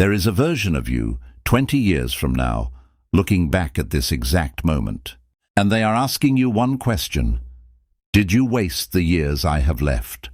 There is a version of you, 20 years from now, looking back at this exact moment. And they are asking you one question. Did you waste the years I have left?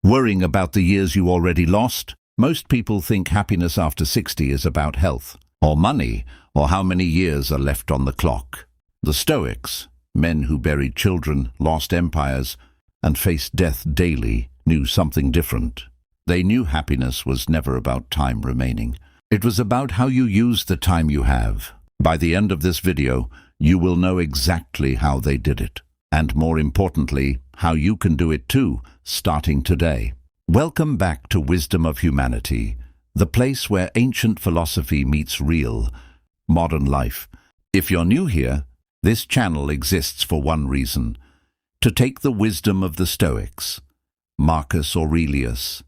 Worrying about the years you already lost? Most people think happiness after 60 is about health, or money, or how many years are left on the clock. The Stoics, men who buried children, lost empires, and faced death daily, knew something different. They knew happiness was never about time remaining. It was about how you use the time you have. By the end of this video, you will know exactly how they did it. And more importantly, how you can do it too, starting today. Welcome back to Wisdom of Humanity, the place where ancient philosophy meets real, modern life. If you're new here, this channel exists for one reason: to take the wisdom of the Stoics, Marcus Aurelius,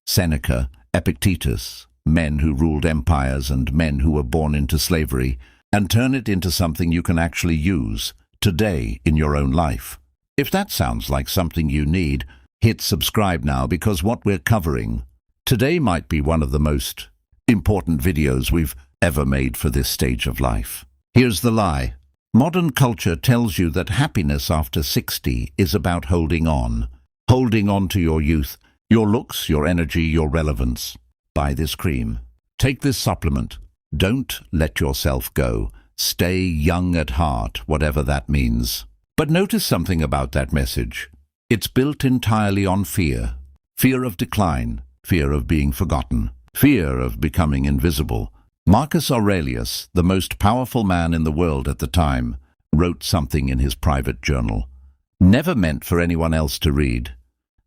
Seneca, Epictetus, men who ruled empires and men who were born into slavery, and turn it into something you can actually use today in your own life. If that sounds like something you need, hit subscribe now, because what we're covering today might be one of the most important videos we've ever made for this stage of life. Here's the lie. Modern culture tells you that happiness after 60 is about holding on to your youth, your looks, your energy, your relevance. Buy this cream. Take this supplement. Don't let yourself go. Stay young at heart, whatever that means. But notice something about that message. It's built entirely on fear. Fear of decline, fear of being forgotten, fear of becoming invisible. Marcus Aurelius, the most powerful man in the world at the time, wrote something in his private journal, never meant for anyone else to read,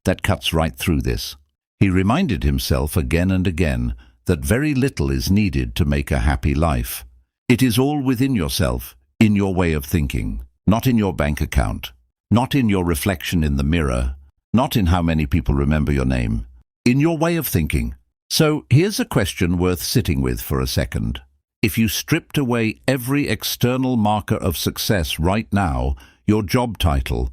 that cuts right through this. He reminded himself again and again that very little is needed to make a happy life. It is all within yourself, in your way of thinking, not in your bank account, not in your reflection in the mirror, not in how many people remember your name, in your way of thinking. So here's a question worth sitting with for a second. If you stripped away every external marker of success right now, your job title,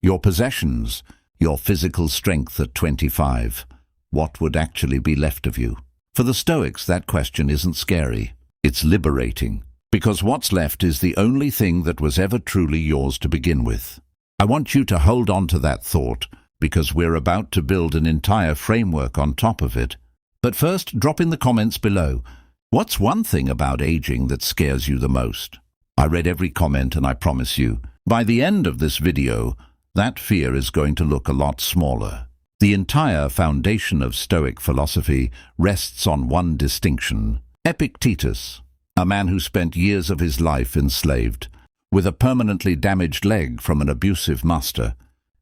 your possessions, your physical strength at 25, what would actually be left of you? For the Stoics, that question isn't scary. It's liberating, because what's left is the only thing that was ever truly yours to begin with. I want you to hold on to that thought, because we're about to build an entire framework on top of it. But first, drop in the comments below. What's one thing about aging that scares you the most? I read every comment, and I promise you, by the end of this video, that fear is going to look a lot smaller. The entire foundation of Stoic philosophy rests on one distinction. Epictetus, a man who spent years of his life enslaved, with a permanently damaged leg from an abusive master,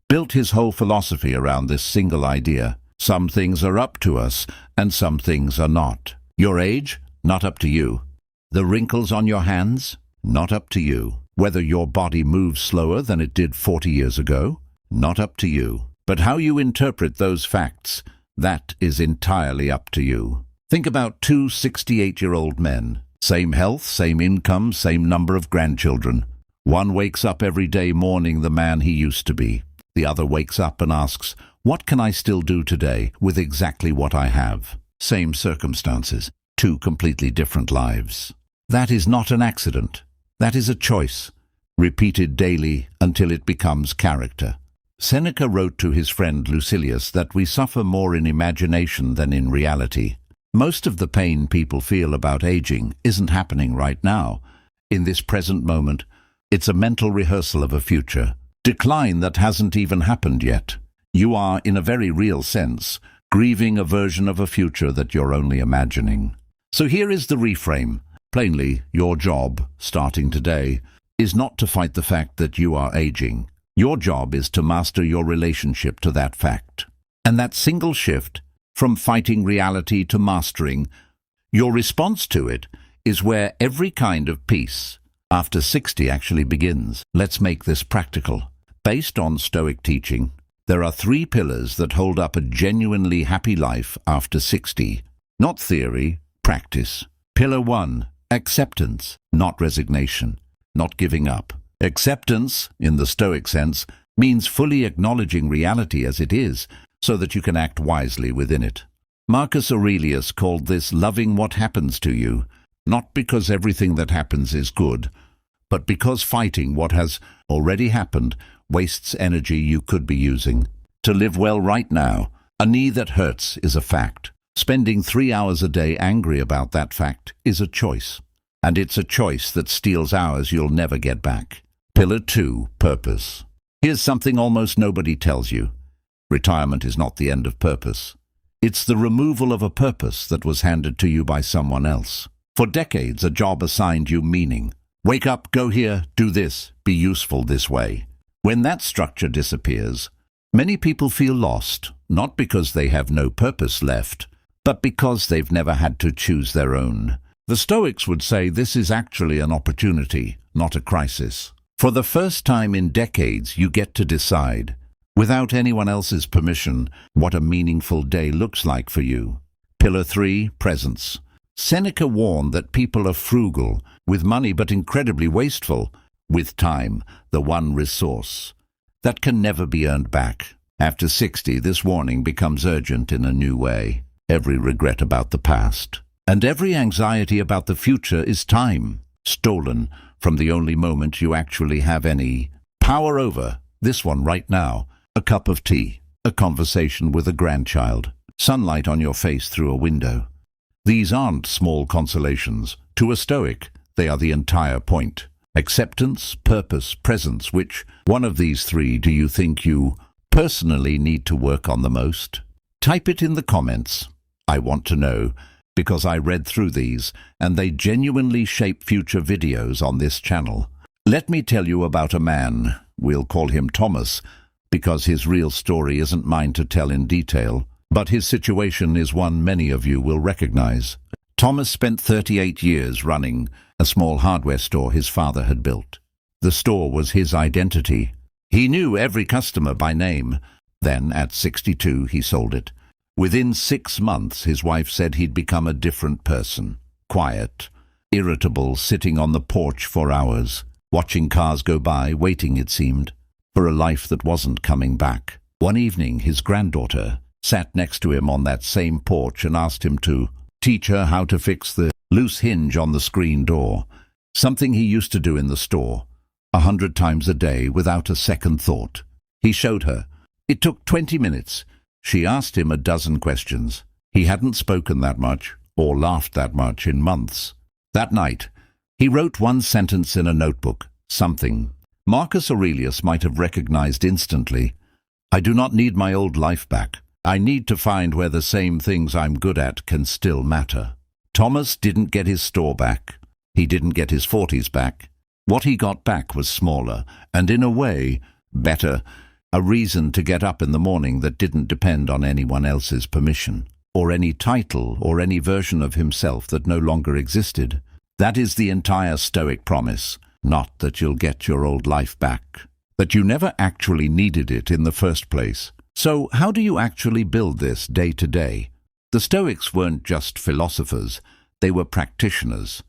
built his whole philosophy around this single idea. Some things are up to us, and some things are not. Your age? Not up to you. The wrinkles on your hands? Not up to you. Whether your body moves slower than it did 40 years ago? Not up to you. But how you interpret those facts, that is entirely up to you. Think about two 68-year-old men. Same health, same income, same number of grandchildren. One wakes up every day mourning the man he used to be. The other wakes up and asks, what can I still do today with exactly what I have? Same circumstances, two completely different lives. That is not an accident. That is a choice, repeated daily until it becomes character. Seneca wrote to his friend Lucilius that we suffer more in imagination than in reality. Most of the pain people feel about aging isn't happening right now. In this present moment, it's a mental rehearsal of a future. Decline that hasn't even happened yet. You are, in a very real sense, grieving a version of a future that you're only imagining. So here is the reframe. Plainly, your job, starting today, is not to fight the fact that you are aging. Your job is to master your relationship to that fact. And that single shift, from fighting reality to mastering, your response to it is where every kind of peace after 60 actually begins. Let's make this practical. Based on Stoic teaching, there are 3 pillars that hold up a genuinely happy life after 60. Not theory, practice. Pillar 1, acceptance, not resignation, not giving up. Acceptance, in the Stoic sense, means fully acknowledging reality as it is, so that you can act wisely within it. Marcus Aurelius called this loving what happens to you, not because everything that happens is good, but because fighting what has already happened wastes energy you could be using to live well right now. A knee that hurts is a fact. Spending 3 hours a day angry about that fact is a choice. And it's a choice that steals hours you'll never get back. Pillar 2, purpose. Here's something almost nobody tells you. Retirement is not the end of purpose. It's the removal of a purpose that was handed to you by someone else. For decades, a job assigned you meaning. Wake up, go here, do this, be useful this way. When that structure disappears, many people feel lost, not because they have no purpose left, but because they've never had to choose their own. The Stoics would say this is actually an opportunity, not a crisis. For the first time in decades, you get to decide, without anyone else's permission, what a meaningful day looks like for you. Pillar 3, presence. Seneca warned that people are frugal with money but incredibly wasteful with time, the one resource that can never be earned back. After 60, this warning becomes urgent in a new way. Every regret about the past and every anxiety about the future is time, stolen from the only moment you actually have any power over. This one right now, a cup of tea, a conversation with a grandchild, sunlight on your face through a window. These aren't small consolations. To a Stoic, they are the entire point. Acceptance, purpose, presence. Which one of these three do you think you personally need to work on the most? Type it in the comments. I want to know, because I read through these, and they genuinely shape future videos on this channel. Let me tell you about a man, we'll call him Thomas, because his real story isn't mine to tell in detail, but his situation is one many of you will recognize. Thomas spent 38 years running a small hardware store his father had built. The store was his identity. He knew every customer by name. Then, at 62, he sold it. Within 6 months, his wife said he'd become a different person. Quiet, irritable, sitting on the porch for hours, watching cars go by, waiting, it seemed, for a life that wasn't coming back. One evening, his granddaughter sat next to him on that same porch and asked him to teach her how to fix the loose hinge on the screen door, something he used to do in the store 100 times a day without a second thought. He showed her. It took 20 minutes. She asked him a dozen questions. He hadn't spoken that much or laughed that much in months. That night, he wrote one sentence in a notebook, something Marcus Aurelius might have recognized instantly. I do not need my old life back. I need to find where the same things I'm good at can still matter. Thomas didn't get his store back. He didn't get his 40s back. What he got back was smaller, and in a way, better. A reason to get up in the morning that didn't depend on anyone else's permission, or any title, or any version of himself that no longer existed. That is the entire Stoic promise, not that you'll get your old life back, that you never actually needed it in the first place. So how do you actually build this day to day? The Stoics weren't just philosophers, they were practitioners.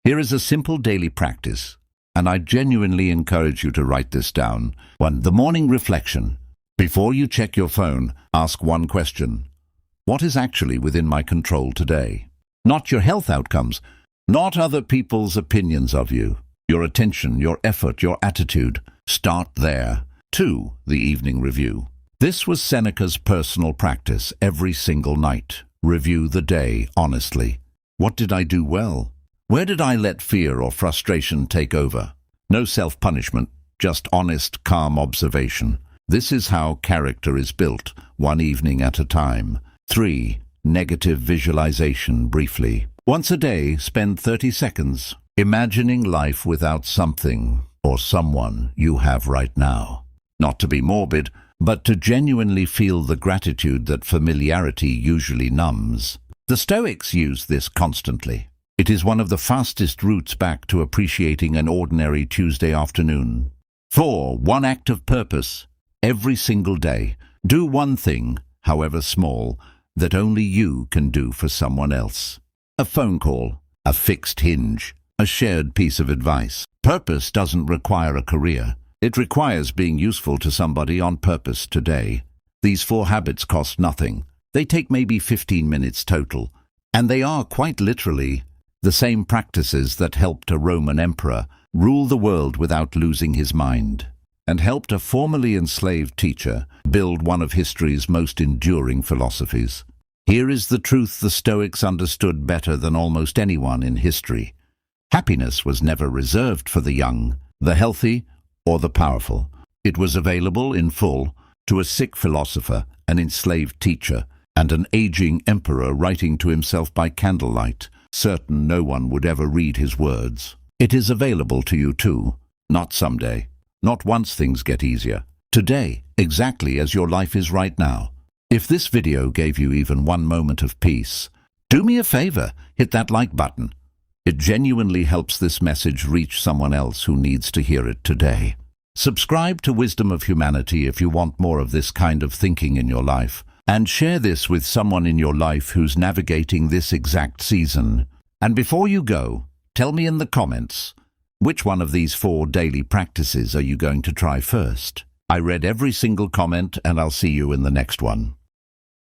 Here is a simple daily practice, and I genuinely encourage you to write this down. 1. The morning reflection. Before you check your phone, ask one question. What is actually within my control today? Not your health outcomes, not other people's opinions of you. Your attention, your effort, your attitude. Start there. 2. The evening review. This was Seneca's personal practice every single night. Review the day honestly. What did I do well? Where did I let fear or frustration take over? No self-punishment, just honest, calm observation. This is how character is built, one evening at a time. 3. Negative visualization briefly. Once a day, spend 30 seconds imagining life without something or someone you have right now. Not to be morbid, but to genuinely feel the gratitude that familiarity usually numbs. The Stoics use this constantly. It is one of the fastest routes back to appreciating an ordinary Tuesday afternoon. 4. One act of purpose. Every single day, do one thing, however small, that only you can do for someone else. A phone call, a fixed hinge, a shared piece of advice. Purpose doesn't require a career. It requires being useful to somebody on purpose today. These 4 habits cost nothing. They take maybe 15 minutes total, and they are quite literally the same practices that helped a Roman emperor rule the world without losing his mind, and helped a formerly enslaved teacher build one of history's most enduring philosophies. Here is the truth the Stoics understood better than almost anyone in history. Happiness was never reserved for the young, the healthy, or the powerful. It was available in full to a sick philosopher, an enslaved teacher, and an aging emperor writing to himself by candlelight, certain no one would ever read his words. It is available to you too, not someday, not once things get easier. Today, exactly as your life is right now. If this video gave you even one moment of peace, do me a favor, hit that like button. It genuinely helps this message reach someone else who needs to hear it today. Subscribe to Wisdom of Humanity if you want more of this kind of thinking in your life, and share this with someone in your life who's navigating this exact season. And before you go, tell me in the comments, which one of these 4 daily practices are you going to try first? I read every single comment, and I'll see you in the next one.